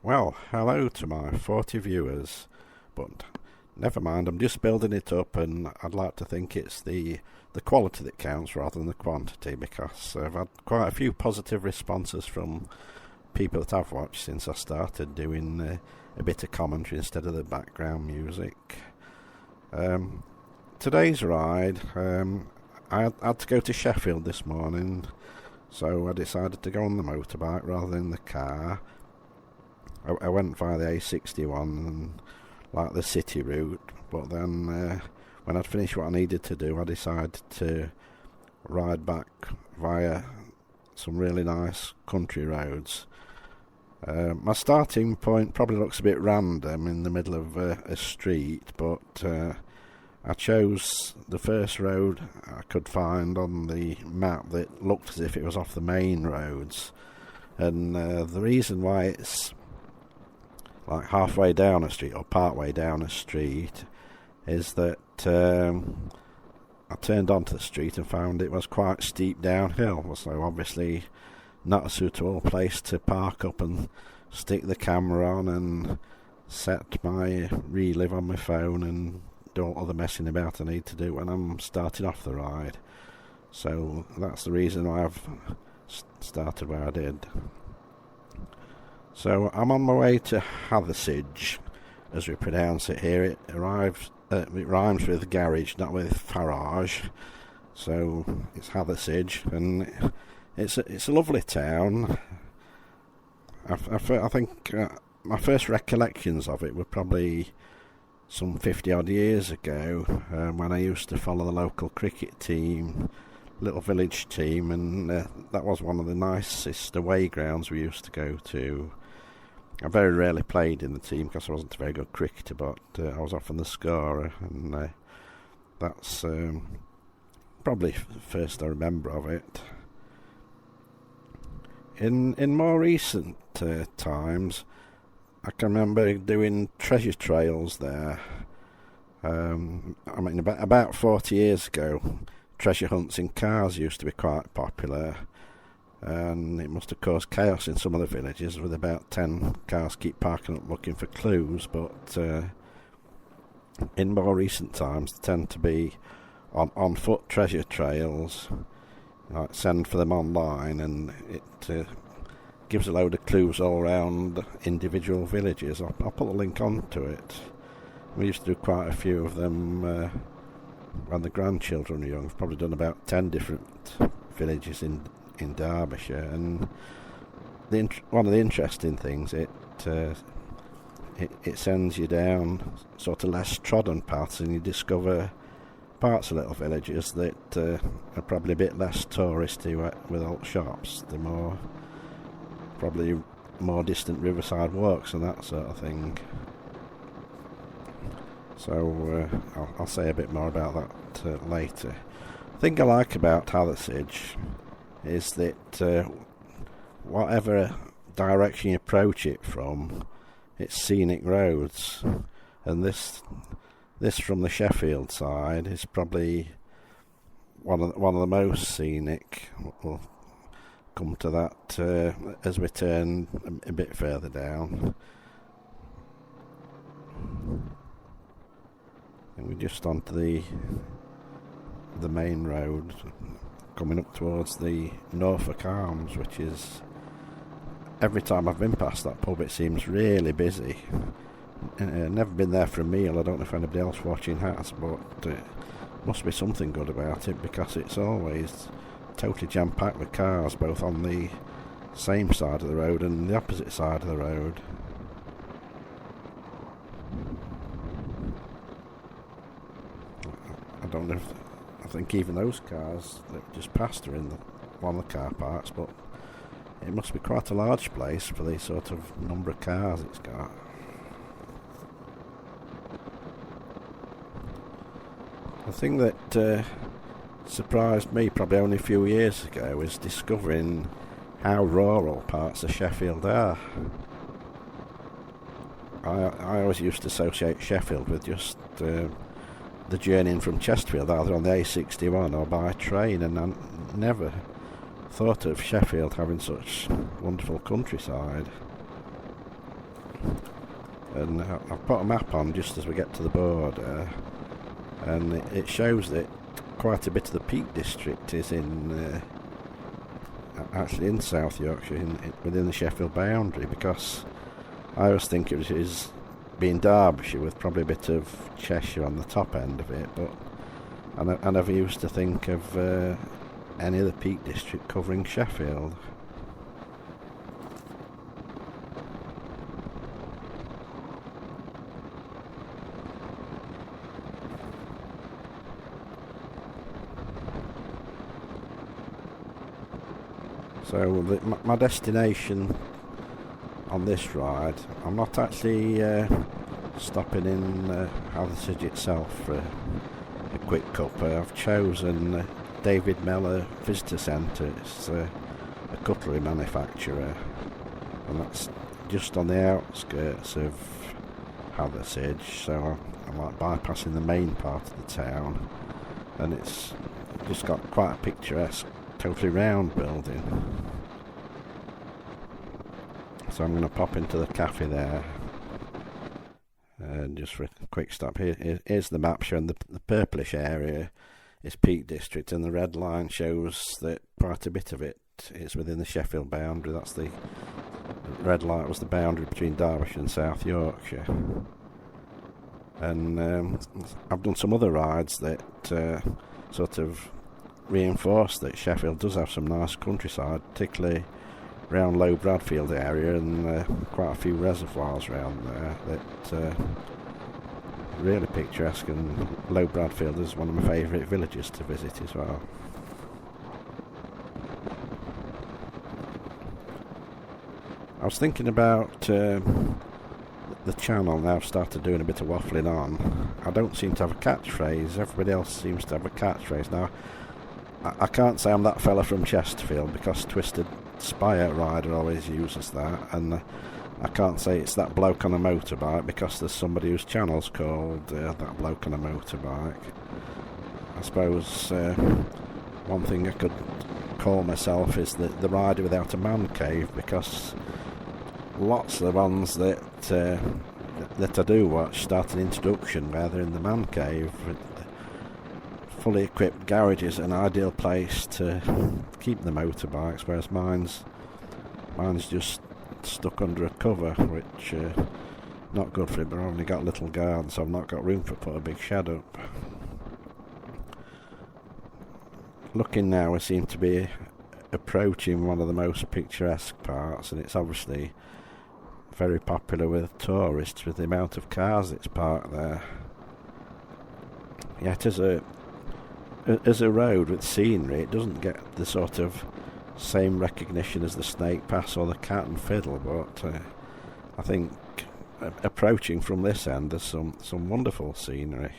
Well, hello to my 40 viewers, but never mind, I'm just building it up, and I'd like to think it's the quality that counts rather than the quantity, because I've had quite a few positive responses from people that I've watched since I started doing a bit of commentary instead of the background music. Today's ride, I had to go to Sheffield this morning, so I decided to go on the motorbike rather than the car. I went via the A61 and like the city route, but then when I'd finished what I needed to do, I decided to ride back via some really nice country roads. My starting point probably looks a bit random in the middle of a street, but I chose the first road I could find on the map that looked as if it was off the main roads. And the reason why it's like halfway down a street or part way down a street is that I turned onto the street and found it was quite steep downhill, so obviously not a suitable place to park up and stick the camera on and set my relive on my phone and do all the messing about I need to do when I'm starting off the ride. So that's the reason why I've started where I did. So I'm on my way to Hathersage, as we pronounce it here. It rhymes with garage, not with farage. So it's Hathersage, and it's a lovely town. I think my first recollections of it were probably some 50 odd years ago, when I used to follow the local cricket team, little village team, and that was one of the nicest away grounds we used to go to. I very rarely played in the team because I wasn't a very good cricketer, but I was often the scorer, and that's probably the first I remember of it. In more recent times, I can remember doing treasure trails there. About 40 years ago, treasure hunts in cars used to be quite popular, and it must have caused chaos in some of the villages with about 10 cars keep parking up looking for clues, but in more recent times they tend to be on foot treasure trails. Like send for them online, and it gives a load of clues all around individual villages. I'll put a link onto it. We used to do quite a few of them when the grandchildren were young. We've probably done about 10 different villages in Derbyshire, and one of the interesting things, it sends you down sort of less trodden paths, and you discover parts of little villages that are probably a bit less touristy with old shops. They're probably more distant riverside walks and that sort of thing. So I'll say a bit more about that later. The thing I like about Hathersage is that whatever direction you approach it from, it's scenic roads, and this from the Sheffield side is probably one of the most scenic. We'll come to that as we turn a bit further down. And we're just onto the main road, coming up towards the Norfolk Arms, which is, every time I've been past that pub it seems really busy. Never been there for a meal. I don't know if anybody else watching has, but must be something good about it, because it's always totally jam-packed with cars, both on the same side of the road and the opposite side of the road. I think even those cars that just passed are in one of the car parks, but it must be quite a large place for the sort of number of cars it's got. The thing that surprised me probably only a few years ago is discovering how rural parts of Sheffield are. I always used to associate Sheffield with just the journeying from Chesterfield, either on the A61 or by train, and I never thought of Sheffield having such wonderful countryside. And I've put a map on just as we get to the border, and it shows that quite a bit of the Peak District is actually in South Yorkshire, within the Sheffield boundary, because I always think it was being Derbyshire with probably a bit of Cheshire on the top end of it, but I never used to think of any of the Peak District covering Sheffield. So my destination on this ride, I'm not actually stopping in Hathersage itself for a quick cuppa. I've chosen David Mellor Visitor Centre. It's a cutlery manufacturer, and that's just on the outskirts of Hathersage, so I'm like bypassing the main part of the town, and it's just got quite a picturesque, totally round building. So I'm going to pop into the cafe there, and just for a quick stop. Here's the map showing the purplish area is Peak District, and the red line shows that quite a bit of it is within the Sheffield boundary. That's the red line was the boundary between Derbyshire and South Yorkshire. And I've done some other rides that sort of reinforce that Sheffield does have some nice countryside, particularly around Low Bradfield area, and quite a few reservoirs around there that really picturesque, and Low Bradfield is one of my favourite villages to visit as well. I was thinking about the channel now. I've started doing a bit of waffling on. I don't seem to have a catchphrase. Everybody else seems to have a catchphrase. Now, I can't say I'm that fella from Chesterfield, because Twisted Spy Rider always uses that, and I can't say it's that bloke on a motorbike, because there's somebody whose channel's called that bloke on a motorbike. I suppose one thing I could call myself is the rider without a man cave, because lots of the ones that I do watch start an introduction where they're in the man cave. Fully equipped garage is an ideal place to keep the motorbikes, whereas mine's just stuck under a cover, which not good for it. But I've only got a little garden, so I've not got room to put a big shed up. Looking now, we seem to be approaching one of the most picturesque parts, and it's obviously very popular with tourists with the amount of cars that's parked there. Yet as a road with scenery, it doesn't get the sort of same recognition as the Snake Pass or the Cat and Fiddle, but I think approaching from this end, there's some wonderful scenery.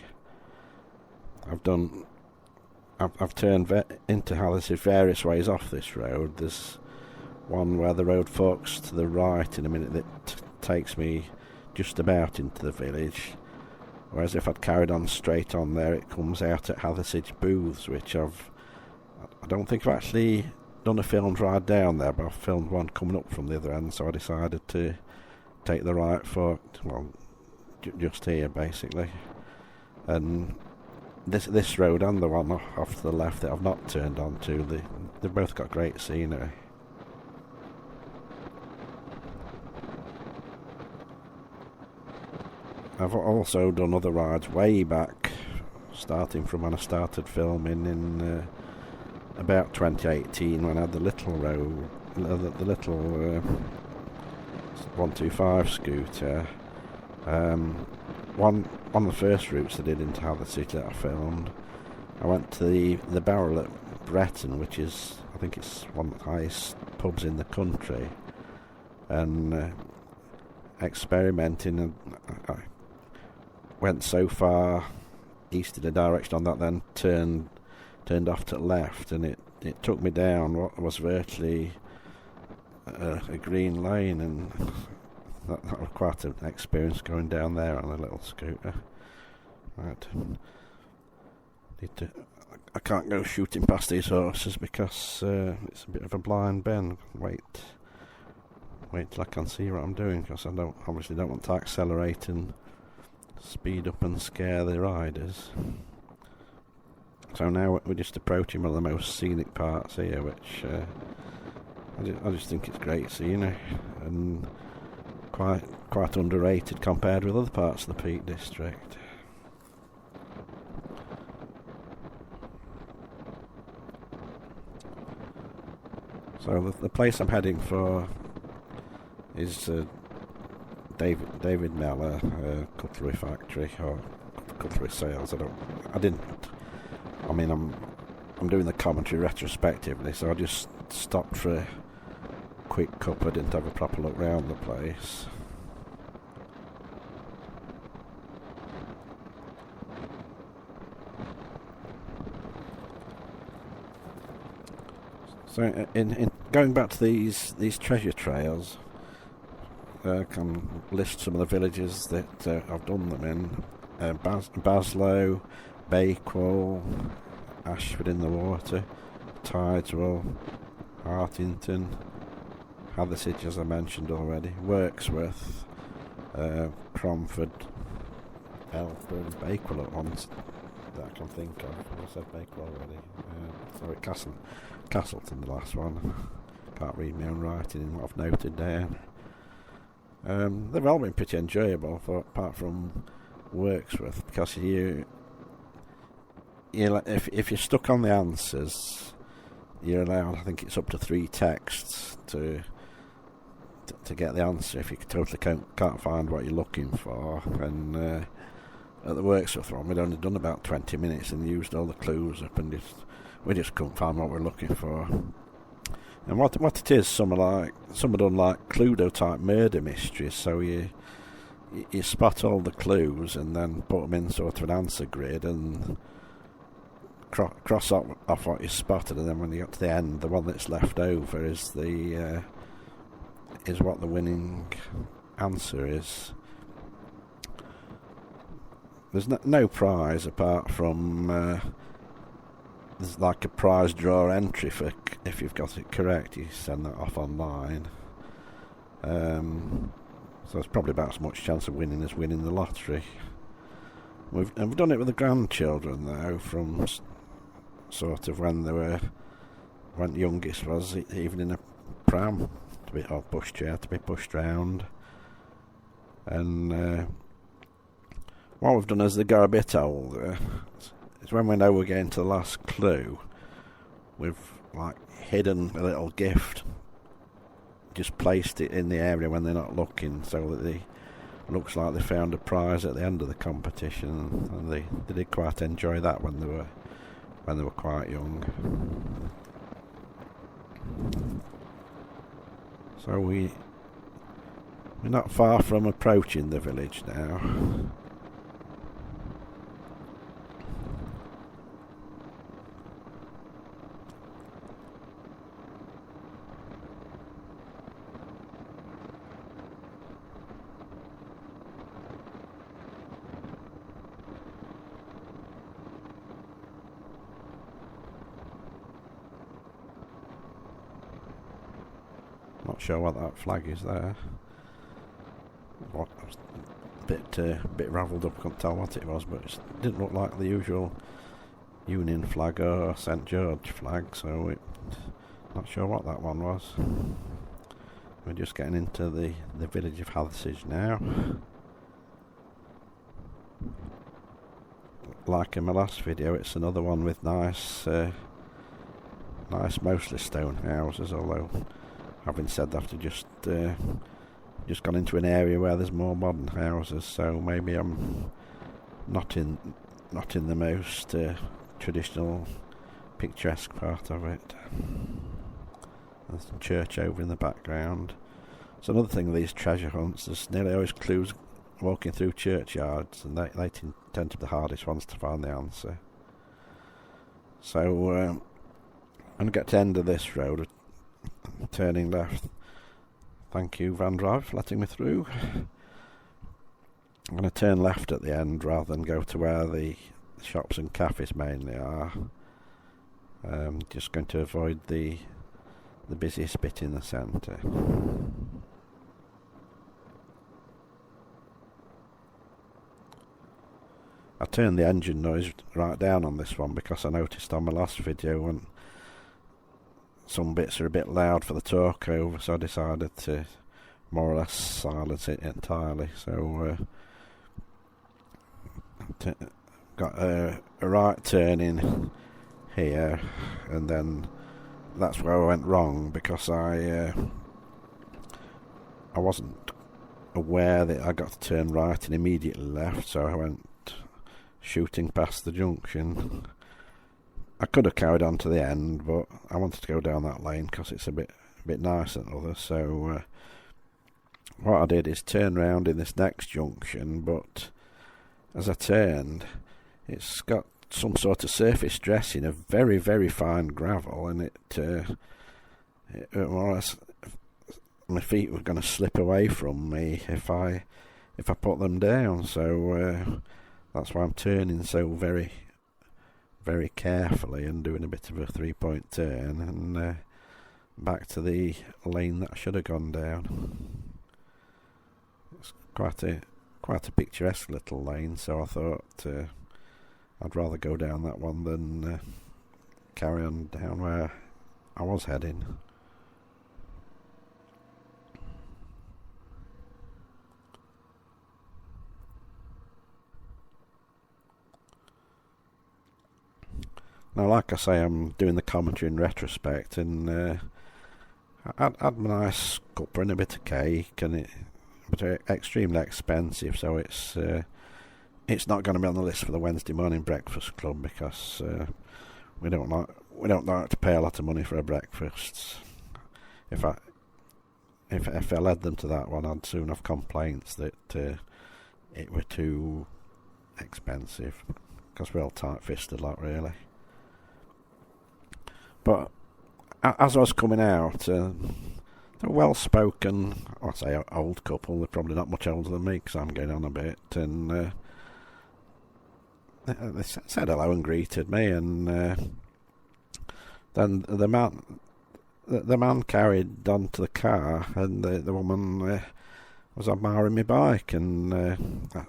I've turned into Hathersage various ways off this road. There's one where the road forks to the right in a minute that takes me just about into the village, whereas if I'd carried on straight on there, it comes out at Hathersage Booths, which I don't think I've actually done a filmed ride down there, but I've filmed one coming up from the other end, so I decided to take the right fork, just here basically. And this road and the one off to the left that I've not turned onto, they've both got great scenery. I've also done other rides way back, starting from when I started filming in about 2018, when I had the little road, the little 125 scooter. One of the first routes I did into Hathersage that I filmed, I went to the Barrel at Bretton, which is, I think it's one of the highest pubs in the country, and experimenting, and I went so far east in the direction on that, then turned off to the left, and it took me down what was virtually a green lane, and that was quite an experience going down there on a little scooter. Right. I can't go shooting past these horses because it's a bit of a blind bend. Wait wait till I can see what I'm doing, because I obviously don't want to accelerate and speed up and scare the riders. So now we're just approaching one of the most scenic parts here, which I just think it's great scenery and quite underrated compared with other parts of the Peak District. So the place I'm heading for is David Mellor Cutlery Factory, or Cutlery Sales. I'm doing the commentary retrospectively, so I just stopped for a quick cup. I didn't have a proper look round the place. So in going back to these treasure trails, I can list some of the villages that I've done them in. Baslow, Bakewell, Ashford in the Water, Tideswell, Hartington, Hathersage, as I mentioned already, Wirksworth, Cromford, Elford, Bakewell at once that I can think of. I said Bakewell already. Sorry, Castleton, the last one. Can't read my own writing in what I've noted down. They've all been pretty enjoyable, apart from Wirksworth, because if you're stuck on the answers, you're allowed, I think it's up to 3 texts to get the answer if you totally can't find what you're looking for. And at the Wirksworth one, we'd only done about 20 minutes and used all the clues up, and we just couldn't find what we're looking for. And what it is, some are done like Cluedo type murder mysteries, so you spot all the clues and then put them in sort of an answer grid and cross off what you spotted, and then when you get to the end, the one that's left over is what the winning answer is. There's no prize apart from there's like a prize draw entry for if you've got it correct. You send that off online. So it's probably about as much chance of winning as winning the lottery. We've done it with the grandchildren though, from sort of when the youngest was even in a pram or pushchair to be pushed round. And what we've done as they go a bit older is when we know we're getting to the last clue, we've like hidden a little gift, just placed it in the area when they're not looking, so that it looks like they found a prize at the end of the competition, and they did quite enjoy that when they were quite young. So we're not far from approaching the village now. Not sure what that flag is there. Bit ravelled up, couldn't tell what it was, but it didn't look like the usual Union flag or St George flag, so not sure what that one was. We're just getting into the village of Hathersage now. Like in my last video, it's another one with nice mostly stone houses, although having said that, I've just gone into an area where there's more modern houses, so maybe I'm not in the most traditional picturesque part of it. There's a church over in the background. So another thing with these treasure hunts, there's nearly always clues walking through churchyards, and they tend to be the hardest ones to find the answer. So when I get to the end of this road, turning left. Thank you, van driver, for letting me through. I'm going to turn left at the end rather than go to where the shops and cafes mainly are. Just going to avoid the busiest bit in the centre. I turned the engine noise right down on this one because I noticed on my last video when some bits are a bit loud for the torque over, so I decided to more or less silence it entirely. So got a right turn in here, and then that's where I went wrong because I wasn't aware that I got to turn right and immediately left, so I went shooting past the junction. I could have carried on to the end, but I wanted to go down that lane because it's a bit nicer than others. So what I did is turn round in this next junction, but as I turned, it's got some sort of surface dressing of very, very fine gravel, and it more or less, my feet were going to slip away from me if I put them down. So that's why I'm turning so very, very carefully and doing a bit of a 3-point turn and back to the lane that I should have gone down. It's quite a picturesque little lane, so I thought I'd rather go down that one than carry on down where I was heading. Now, like I say, I'm doing the commentary in retrospect, and I had a nice cuppa and a bit of cake, but extremely expensive, so it's not going to be on the list for the Wednesday morning breakfast club because we don't like to pay a lot of money for a breakfast. If I led them to that one, I'd soon have complaints that it were too expensive, because we're all tight-fisted lot, really. But as I was coming out, they're a well-spoken, I'd say old couple. They're probably not much older than me because I'm getting on a bit, and they said hello and greeted me, and then the man carried on to the car, and the woman was admiring my bike and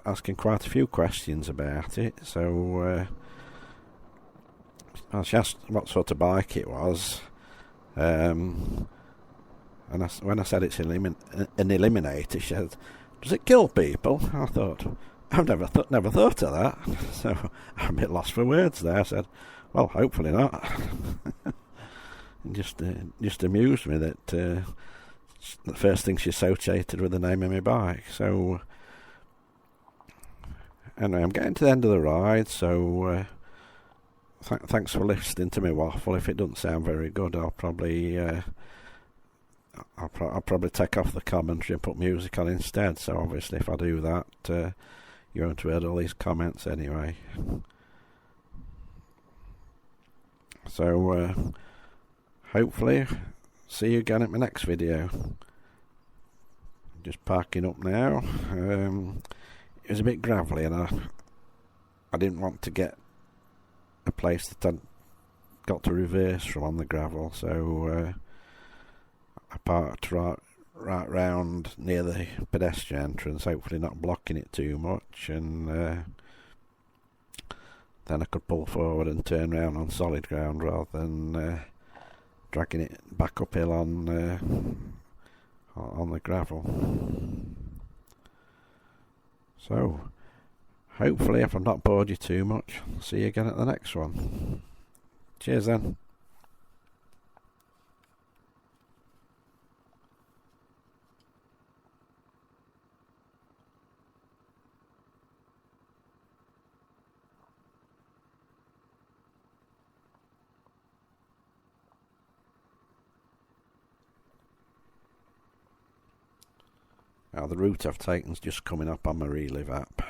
asking quite a few questions about it. So she asked what sort of bike it was, and when I said it's an eliminator, she said, "Does it kill people?" I thought, I've never thought of that, so I'm a bit lost for words there. I said, "Well, hopefully not." just amused me that the first thing she associated with the name of my bike. So anyway, I'm getting to the end of the ride, so thanks for listening to me waffle. If it doesn't sound very good, I'll probably take off the commentary and put music on instead. So obviously, if I do that, you won't have heard all these comments anyway. So hopefully, see you again at my next video. Just parking up now. It was a bit gravelly, and I didn't want to get a place that I'd got to reverse from on the gravel, so I parked right round near the pedestrian entrance, hopefully not blocking it too much, and then I could pull forward and turn round on solid ground rather than dragging it back uphill on the gravel. So hopefully, if I've not bored you too much, see you again at the next one. Cheers then. Now the route I've taken is just coming up on my Relive app.